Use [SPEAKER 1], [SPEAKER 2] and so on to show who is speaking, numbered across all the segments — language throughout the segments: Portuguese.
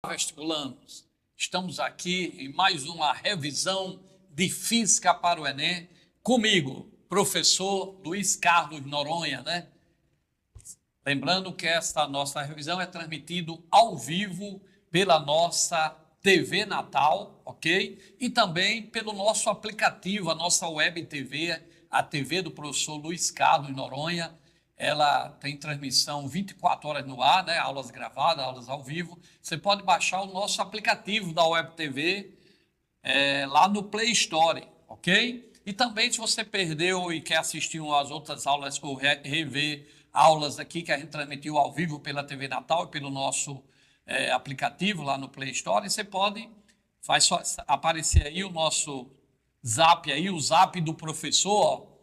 [SPEAKER 1] Vestibulandos, estamos aqui em mais uma revisão de Física para o Enem, comigo, professor Luiz Carlos Noronha, né? Lembrando que esta nossa revisão é transmitida ao vivo pela nossa TV Natal, ok? E também pelo nosso aplicativo, a nossa web TV, a TV do professor Luiz Carlos Noronha. Ela tem transmissão 24 horas no ar, né? Aulas gravadas, aulas ao vivo. Você pode baixar o nosso aplicativo da Web TV lá no Play Store, ok? E também, se você perdeu e quer assistir as outras aulas ou rever aulas aqui que a gente transmitiu ao vivo pela TV Natal e pelo nosso aplicativo lá no Play Store, você pode, faz só aparecer aí o nosso zap aí, o zap do professor, ó,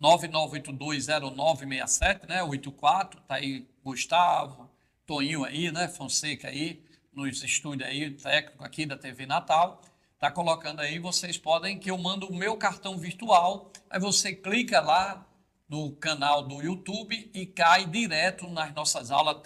[SPEAKER 1] 99820967, né? 84, tá aí Gustavo, Toninho aí, né? Fonseca aí, nos estúdios aí, técnico aqui da TV Natal, tá colocando aí, vocês podem, que eu mando o meu cartão virtual, aí você clica lá no canal do YouTube e cai direto nas nossas aulas,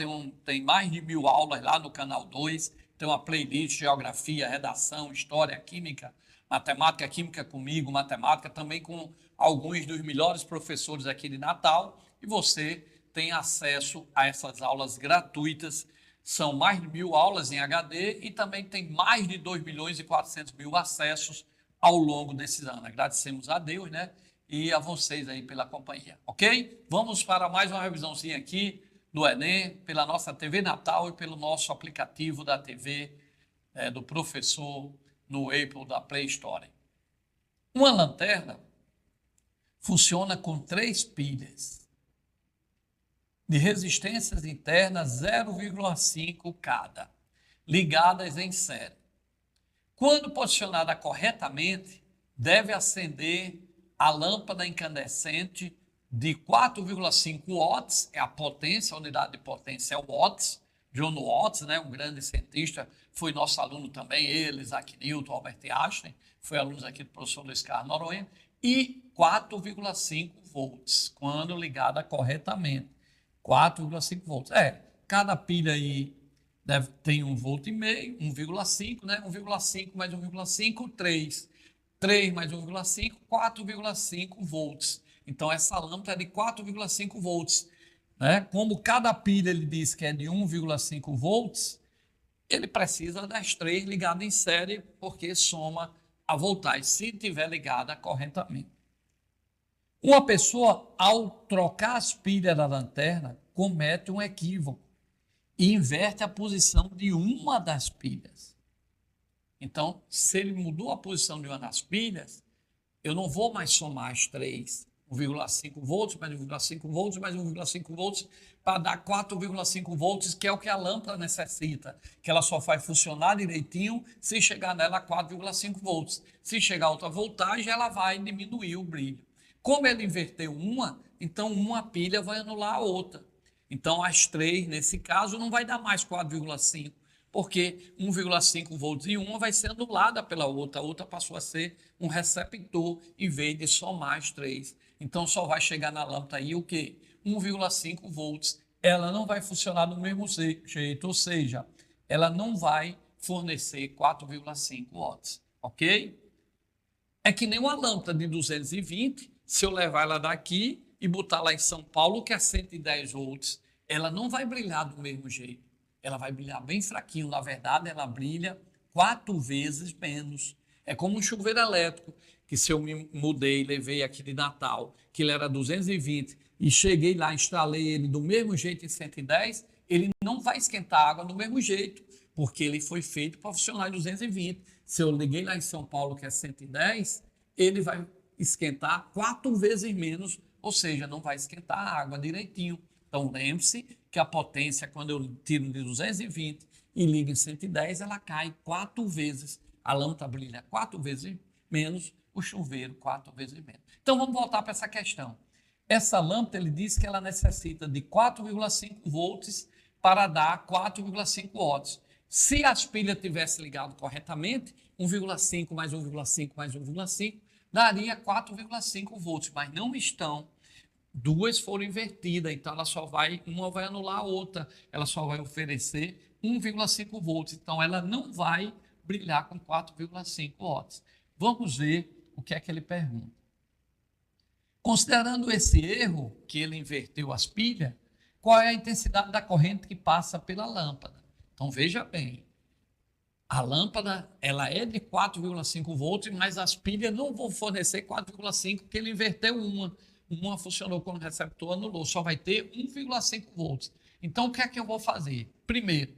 [SPEAKER 1] tem mais de 1000 aulas lá no canal 2, tem uma playlist, geografia, redação, história, química, matemática, química comigo, matemática também com alguns dos melhores professores aqui de Natal, e você tem acesso a essas aulas gratuitas. São mais de 1000 aulas em HD e também tem mais de 2.400.000 acessos ao longo desses anos. Agradecemos a Deus, né? E a vocês aí pela companhia, ok? Vamos para mais uma revisãozinha aqui do Enem, pela nossa TV Natal e pelo nosso aplicativo da TV do professor no Apple da Play Store. Uma lanterna funciona com 3 pilhas de resistências internas 0,5 cada, ligadas em série. Quando posicionada corretamente, deve acender a lâmpada incandescente de 4,5 watts, é a potência, a unidade de potência é o watts. John Watts, né, um grande cientista, foi nosso aluno também, ele, Isaac Newton, Albert Einstein, foi aluno aqui do professor Luiz Carlos Noronha, e 4,5 volts, quando ligada corretamente. 4,5 volts. Cada pilha aí tem 1,5 volt, 1,5, né? 1,5 mais 1,5, 3. 3 mais 1,5, 4,5 volts. Então, essa lâmpada é de 4,5 volts. Né? Como cada pilha ele diz que é de 1,5 volts, ele precisa das 3 ligadas em série, porque soma a voltagem, se estiver ligada corretamente. Uma pessoa, ao trocar as pilhas da lanterna, comete um equívoco e inverte a posição de uma das pilhas. Então, se ele mudou a posição de uma das pilhas, eu não vou mais somar as 3, 1,5 volts, mais 1,5 volts, mais 1,5 volts, para dar 4,5 volts, que é o que a lâmpada necessita, que ela só vai funcionar direitinho se chegar nela a 4,5 volts. Se chegar a outra voltagem, ela vai diminuir o brilho. Como ele inverteu uma, então uma pilha vai anular a outra. Então, as 3, nesse caso, não vai dar mais 4,5, porque 1,5 volts em uma vai ser anulada pela outra. A outra passou a ser um receptor em vez de somar as 3. Então, só vai chegar na lâmpada aí o quê? 1,5 volts. Ela não vai funcionar do mesmo jeito, ou seja, ela não vai fornecer 4,5 watts, ok? É que nem uma lâmpada de 220, se eu levar ela daqui e botar lá em São Paulo, que é 110 volts, ela não vai brilhar do mesmo jeito. Ela vai brilhar bem fraquinho. Na verdade, ela brilha 4 vezes menos. É como um chuveiro elétrico, que se eu me mudei, levei aqui de Natal, que ele era 220, e cheguei lá, instalei ele do mesmo jeito em 110, ele não vai esquentar a água do mesmo jeito, porque ele foi feito para funcionar em 220. Se eu liguei lá em São Paulo, que é 110, ele vai esquentar 4 vezes menos, ou seja, não vai esquentar a água direitinho. Então, lembre-se que a potência, quando eu tiro de 220 e ligo em 110, ela cai 4 vezes. A lâmpada brilha 4 vezes menos, o chuveiro 4 vezes menos. Então, vamos voltar para essa questão. Essa lâmpada, ele diz que ela necessita de 4,5 volts para dar 4,5 watts. Se as pilhas tivessem ligado corretamente, 1,5 mais 1,5 mais 1,5, daria 4,5 volts, mas não estão. 2 foram invertidas, então uma vai anular a outra, ela só vai oferecer 1,5 volts. Então, ela não vai brilhar com 4,5 watts. Vamos ver o que é que ele pergunta. Considerando esse erro, que ele inverteu as pilhas, qual é a intensidade da corrente que passa pela lâmpada? Então, veja bem, a lâmpada ela é de 4,5 volts, mas as pilhas não vão fornecer 4,5, porque ele inverteu uma. Uma funcionou como receptor, anulou, só vai ter 1,5 volts. Então, o que é que eu vou fazer? Primeiro,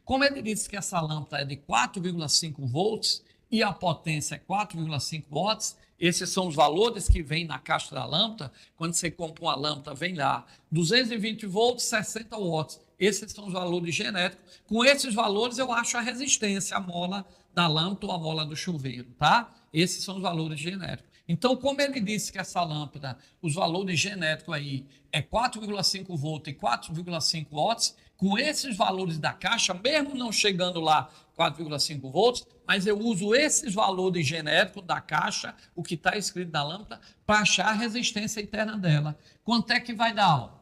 [SPEAKER 1] como ele disse que essa lâmpada é de 4,5 volts e a potência é 4,5 watts, esses são os valores que vêm na caixa da lâmpada. Quando você compra uma lâmpada, vem lá 220 volts, 60 watts. Esses são os valores genéticos. Com esses valores, eu acho a resistência, a mola da lâmpada ou a mola do chuveiro, tá? Esses são os valores genéticos. Então, como ele disse que essa lâmpada, os valores genéticos aí é 4,5 volts e 4,5 watts, com esses valores da caixa, mesmo não chegando lá 4,5 volts, mas eu uso esses valores genéticos da caixa, o que está escrito na lâmpada, para achar a resistência interna dela. Quanto é que vai dar?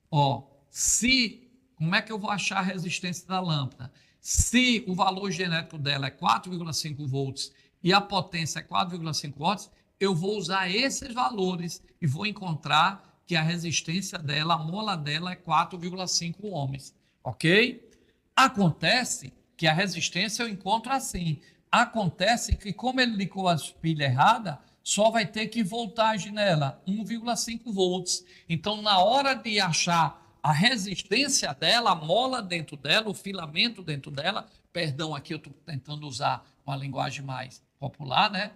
[SPEAKER 1] Como é que eu vou achar a resistência da lâmpada? Se o valor genético dela é 4,5 volts e a potência é 4,5 watts, eu vou usar esses valores e vou encontrar que a resistência dela, a mola dela é 4,5 ohms, ok? Acontece que a resistência eu encontro assim. Acontece que como ele ligou as pilhas erradas, só vai ter que voltagem nela, 1,5 volts. Então, na hora de achar a resistência dela, a mola dentro dela, o filamento dentro dela, perdão, aqui eu estou tentando usar uma linguagem mais popular, né?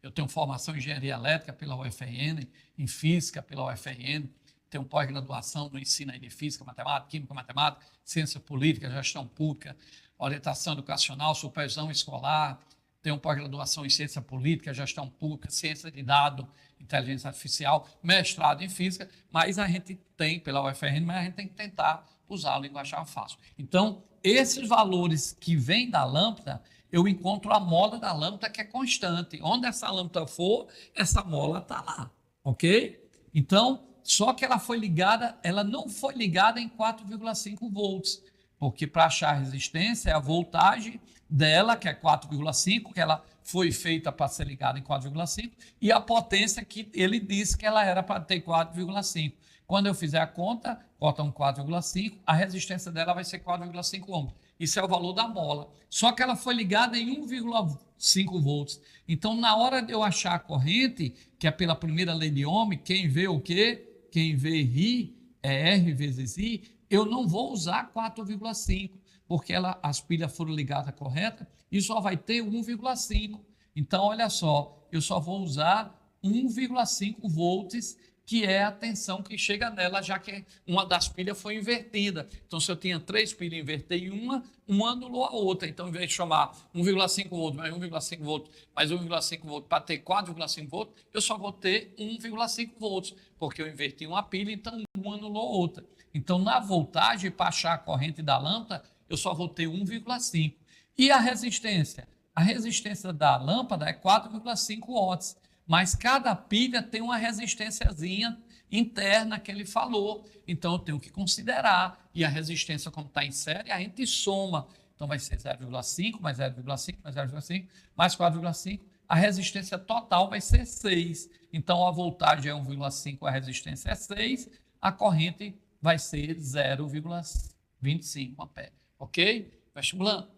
[SPEAKER 1] Eu tenho formação em engenharia elétrica pela UFRN, em física pela UFRN, tenho pós-graduação no ensino de física, matemática, química, matemática, ciência política, gestão pública, orientação educacional, supervisão escolar, tenho pós-graduação em ciência política, gestão pública, ciência de dados, inteligência artificial, mestrado em física, mas a gente tem, pela UFRN, mas a gente tem que tentar usar a linguagem fácil. Então, esses valores que vêm da lâmpada, eu encontro a mola da lâmpada que é constante. Onde essa lâmpada for, essa mola está lá, ok? Então, só que ela foi ligada, ela não foi ligada em 4,5 volts, porque para achar a resistência é a voltagem dela, que é 4,5, que ela foi feita para ser ligada em 4,5, e a potência que ele disse que ela era para ter 4,5. Quando eu fizer a conta, bota um 4,5, a resistência dela vai ser 4,5 ohms. Isso é o valor da mola. Só que ela foi ligada em 1,5 volts. Então, na hora de eu achar a corrente, que é pela primeira lei de Ohm, quem vê o quê? Quem vê I é R vezes I, eu não vou usar 4,5, porque as pilhas foram ligadas correta e só vai ter 1,5. Então, olha só, eu só vou usar 1,5 volts, que é a tensão que chega nela, já que uma das pilhas foi invertida. Então, se eu tinha 3 pilhas, invertei uma anulou a outra. Então, em vez de chamar 1,5 volts mais 1,5 volts mais 1,5 volts para ter 4,5 volts, eu só vou ter 1,5 volts, porque eu inverti uma pilha, então uma anulou a outra. Então, na voltagem, para achar a corrente da lâmpada, eu só vou ter 1,5. E a resistência? A resistência da lâmpada é 4,5 watts. Mas cada pilha tem uma resistênciazinha interna que ele falou. Então, eu tenho que considerar. E a resistência, como está em série, a gente soma. Então, vai ser 0,5 mais 0,5 mais 0,5 mais 4,5. A resistência total vai ser 6. Então, a voltagem é 1,5, a resistência é 6. A corrente vai ser 0,25 ampere. Ok? Vestibulando.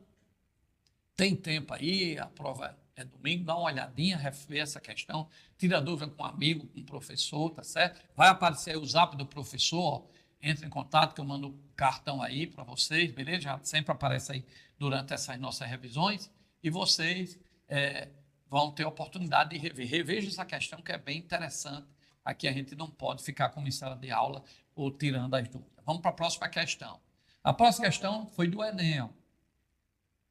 [SPEAKER 1] Tem tempo aí, a prova é domingo, dá uma olhadinha, rever essa questão, tira dúvida com um amigo, com um professor, tá certo? Vai aparecer aí o zap do professor, ó, entre em contato que eu mando um cartão aí para vocês, beleza? Já sempre aparece aí durante essas nossas revisões e vocês vão ter a oportunidade de rever. Reveja essa questão que é bem interessante, aqui a gente não pode ficar como em sala de aula ou tirando as dúvidas. Vamos para a próxima questão. A próxima questão foi do Enem, ó.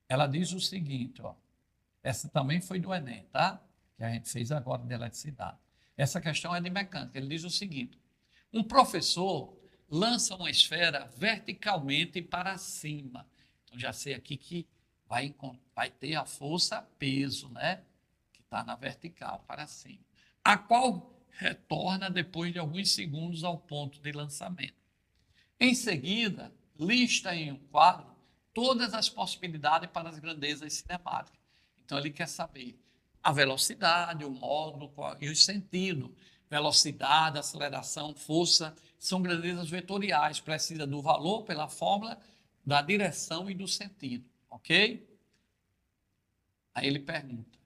[SPEAKER 1] Ela diz o seguinte, ó. Essa também foi do Enem, tá? Que a gente fez agora de eletricidade. Essa questão é de mecânica. Ele diz o seguinte: um professor lança uma esfera verticalmente para cima. Então, já sei aqui que vai ter a força peso, né? Que está na vertical para cima. A qual retorna depois de alguns segundos ao ponto de lançamento. Em seguida, lista em um quadro todas as possibilidades para as grandezas cinemáticas. Então, ele quer saber a velocidade, o módulo e o sentido. Velocidade, aceleração, força, são grandezas vetoriais, precisa do valor pela fórmula da direção e do sentido, ok? Aí ele pergunta.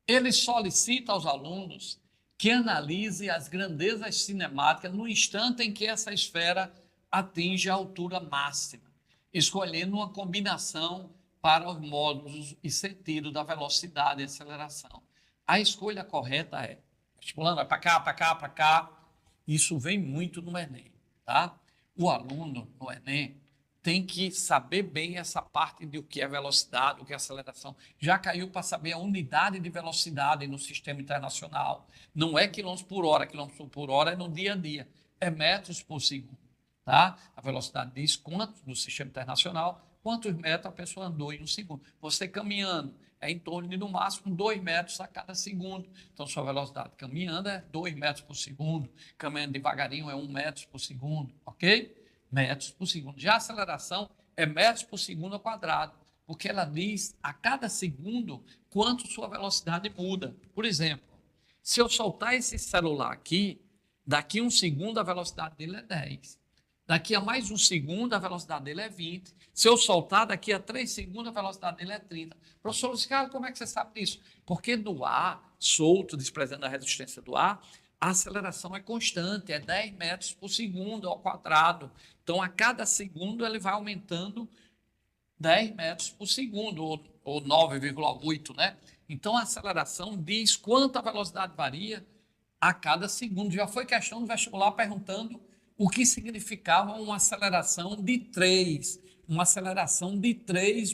[SPEAKER 1] Ele solicita aos alunos que analise as grandezas cinemáticas no instante em que essa esfera atinge a altura máxima, escolhendo uma combinação para os módulos e sentido da velocidade e aceleração. A escolha correta é, estipulando, vai para cá, para cá, para cá. Isso vem muito no Enem, tá? O aluno no Enem tem que saber bem essa parte de o que é velocidade, o que é aceleração. Já caiu para saber a unidade de velocidade no sistema internacional. Não é quilômetros por hora é no dia a dia, é metros por segundo. Tá? A velocidade diz quanto no sistema internacional, quantos metros a pessoa andou em um segundo. Você caminhando é em torno de, no máximo, 2 metros a cada segundo. Então, sua velocidade caminhando é 2 metros por segundo, caminhando devagarinho é 1 metro por segundo, ok? Metros por segundo. Já a aceleração é metros por segundo ao quadrado, porque ela diz a cada segundo quanto sua velocidade muda. Por exemplo, se eu soltar esse celular aqui, daqui a um segundo a velocidade dele é 10. Daqui a mais um segundo, a velocidade dele é 20. Se eu soltar, daqui a 3 segundos, a velocidade dele é 30. Professor Luiz Carlos, como é que você sabe disso? Porque no ar, solto, desprezando a resistência do ar, a aceleração é constante, é 10 metros por segundo ao quadrado. Então, a cada segundo, ele vai aumentando 10 metros por segundo, ou 9,8, né? Então, a aceleração diz quanto a velocidade varia a cada segundo. Já foi questão do vestibular perguntando o que significava uma aceleração de 3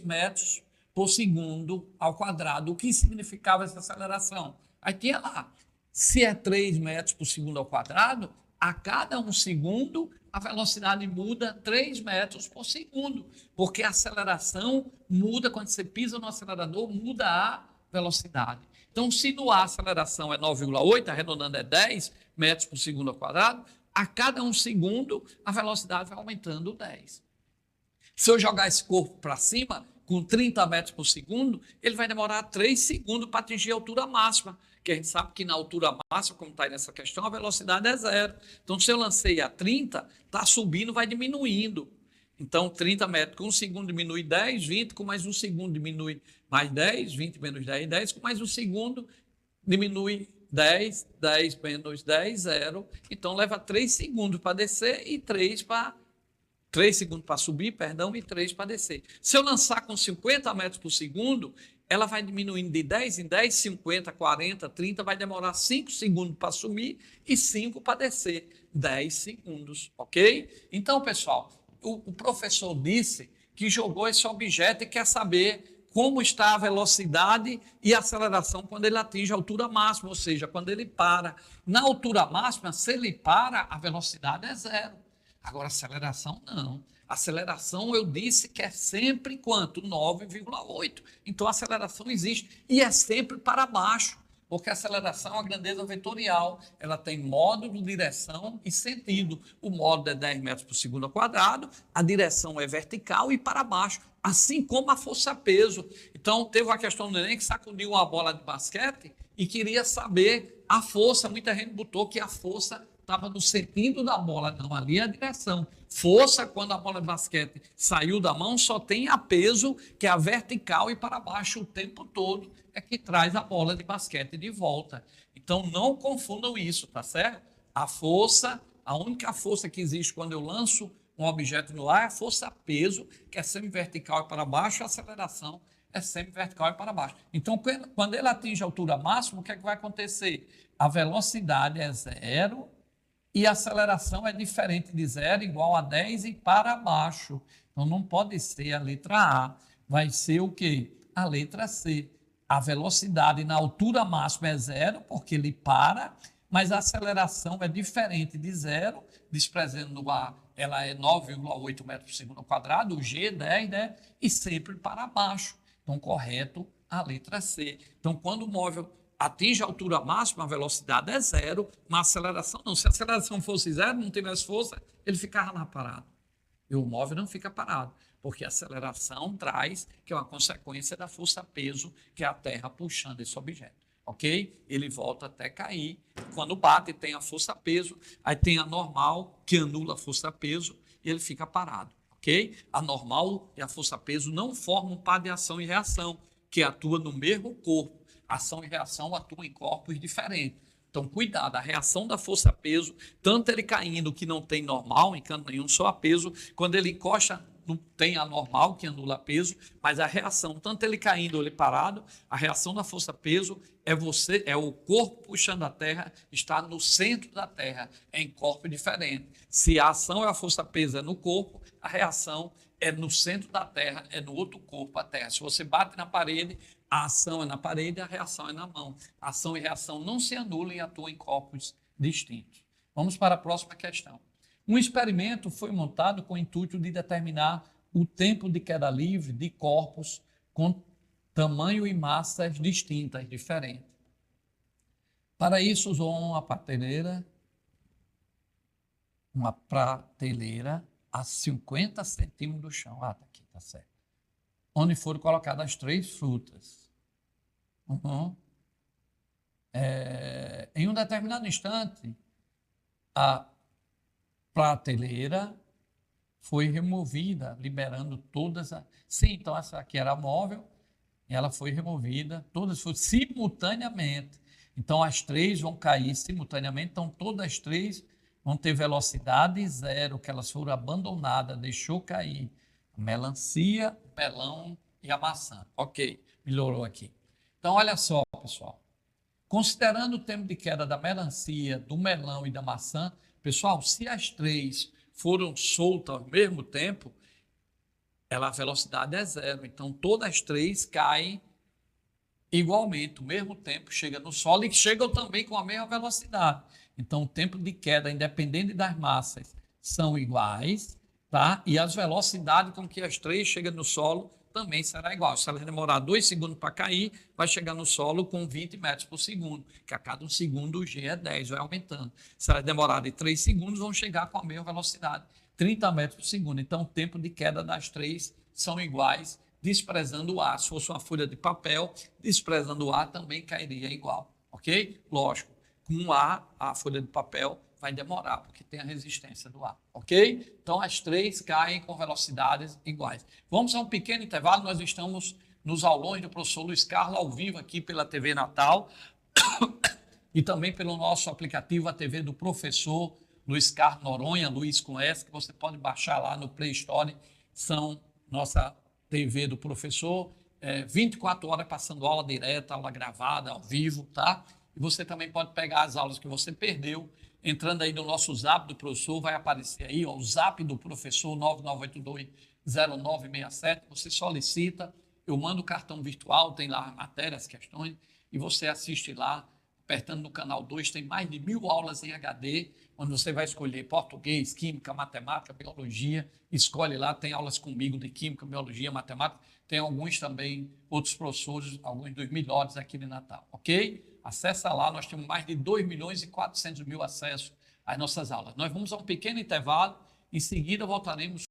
[SPEAKER 1] metros por segundo ao quadrado. O que significava essa aceleração? Aí tinha lá, se é 3 metros por segundo ao quadrado, a cada um segundo a velocidade muda 3 metros por segundo, porque a aceleração muda, quando você pisa no acelerador, muda a velocidade. Então, se no ar a aceleração é 9,8, arredondando é 10 metros por segundo ao quadrado, a cada um segundo, a velocidade vai aumentando 10. Se eu jogar esse corpo para cima, com 30 metros por segundo, ele vai demorar 3 segundos para atingir a altura máxima, que a gente sabe que na altura máxima, como está aí nessa questão, a velocidade é 0. Então, se eu lancei a 30, está subindo, vai diminuindo. Então, 30 metros com um segundo diminui 10, 20, com mais um segundo diminui mais 10, 20 menos 10, 10, com mais um segundo diminui 10, 10 menos 10, 0. Então, leva 3 segundos para descer e 3 segundos para subir, e 3 para descer. Se eu lançar com 50 metros por segundo, ela vai diminuindo de 10 em 10, 50, 40, 30, vai demorar 5 segundos para subir e 5 para descer. 10 segundos, ok? Então, pessoal, o professor disse que jogou esse objeto e quer saber como está a velocidade e a aceleração quando ele atinge a altura máxima, ou seja, quando ele para. Na altura máxima, se ele para, a velocidade é 0. Agora, a aceleração, não. A aceleração, eu disse que é sempre quanto? 9,8. Então, a aceleração existe e é sempre para baixo, porque a aceleração é uma grandeza vetorial. Ela tem módulo, direção e sentido. O módulo é 10 metros por segundo ao quadrado, a direção é vertical e para baixo, assim como a força-peso. Então, teve uma questão do Enem que sacudiu uma bola de basquete e queria saber a força. Muita gente botou que a força estava no sentido da bola. Não, ali é a direção. Força, quando a bola de basquete saiu da mão, só tem a peso, que é a vertical e para baixo o tempo todo, é que traz a bola de basquete de volta. Então, não confundam isso, tá certo? A força, a única força que existe quando eu lanço um objeto no ar é a força-peso, que é sempre vertical e para baixo, a aceleração é sempre vertical e para baixo. Então, quando ele atinge a altura máxima, o que é que vai acontecer? A velocidade é 0 e a aceleração é diferente de 0, igual a 10 e para baixo. Então, não pode ser a letra A. Vai ser o quê? A letra C. A velocidade na altura máxima é 0, porque ele para, mas a aceleração é diferente de 0, desprezando o A, ela é 9,8 metros por segundo ao quadrado, o G, 10, né? E sempre para baixo. Então, correto, a letra C. Então, quando o móvel atinge a altura máxima, a velocidade é 0, mas a aceleração não. Se a aceleração fosse 0, não tivesse força, ele ficava lá parado. E o móvel não fica parado. porque a aceleração traz, que é uma consequência da força-peso, que é a Terra puxando esse objeto. Ok? Ele volta até cair. Quando bate, tem a força-peso, aí tem a normal, que anula a força-peso, e ele fica parado. Ok? A normal e a força-peso não formam um par de ação e reação, que atua no mesmo corpo. Ação e reação atuam em corpos diferentes. Então, cuidado, a reação da força-peso, tanto ele caindo, que não tem normal, em canto nenhum, só a peso, quando ele encosta, não tem a normal, que anula peso, mas a reação, tanto ele caindo ou ele parado, a reação da força-peso é o corpo puxando a Terra, está no centro da Terra, em corpo diferente. Se a ação e a força-peso é no corpo, a reação é no centro da Terra, é no outro corpo, a Terra. Se você bate na parede, a ação é na parede, a reação é na mão. A ação e reação não se anulam e atuam em corpos distintos. Vamos para a próxima questão. Um experimento foi montado com o intuito de determinar o tempo de queda livre de corpos com tamanho e massas distintas, diferentes. Para isso, usou uma prateleira a 50 centímetros do chão. Ah, tá aqui, tá certo. Onde foram colocadas as 3 frutas. Em um determinado instante, a prateleira foi removida, liberando todas as... Sim, então essa aqui era móvel, e ela foi removida, todas foram simultaneamente. Então as 3 vão cair simultaneamente, então todas as 3 vão ter velocidade zero, que elas foram abandonadas, deixou cair a melancia, o melão e a maçã. Ok, melhorou aqui. Então olha só, pessoal. Considerando o tempo de queda da melancia, do melão e da maçã, pessoal, se as 3 foram soltas ao mesmo tempo, a velocidade é zero. Então, todas as 3 caem igualmente, ao mesmo tempo, chega no solo e chegam também com a mesma velocidade. Então, o tempo de queda, independente das massas, são iguais, tá? E as velocidades com que as 3 chegam no solo também será igual. Se ela demorar 2 segundos para cair, vai chegar no solo com 20 metros por segundo, que a cada 1 segundo o G é 10, vai aumentando. Se ela demorar de 3 segundos, vão chegar com a mesma velocidade, 30 metros por segundo. Então, o tempo de queda das 3 são iguais, desprezando o ar. Se fosse uma folha de papel, desprezando o ar, também cairia igual, ok? Lógico, com o ar, a folha de papel vai demorar, porque tem a resistência do ar, ok? Então, as 3 caem com velocidades iguais. Vamos a um pequeno intervalo, nós estamos nos aulões do professor Luiz Carlos, ao vivo aqui pela TV Natal, e também pelo nosso aplicativo, a TV do professor Luiz Carlos Noronha, Luiz com S, que você pode baixar lá no Play Store, são nossa TV do professor, 24 horas passando aula direta, aula gravada, ao vivo, tá? E você também pode pegar as aulas que você perdeu, entrando aí no nosso zap do professor, vai aparecer aí, ó, o zap do professor 99820967, você solicita, eu mando o cartão virtual, tem lá as matérias, as questões, e você assiste lá, apertando no canal 2, tem mais de 1000 aulas em HD, onde você vai escolher português, química, matemática, biologia, escolhe lá, tem aulas comigo de química, biologia, matemática, tem alguns também, outros professores, alguns dos melhores aqui de Natal, ok? Acessa lá, nós temos mais de 2.400.000 acessos às nossas aulas. Nós vamos a um pequeno intervalo, em seguida voltaremos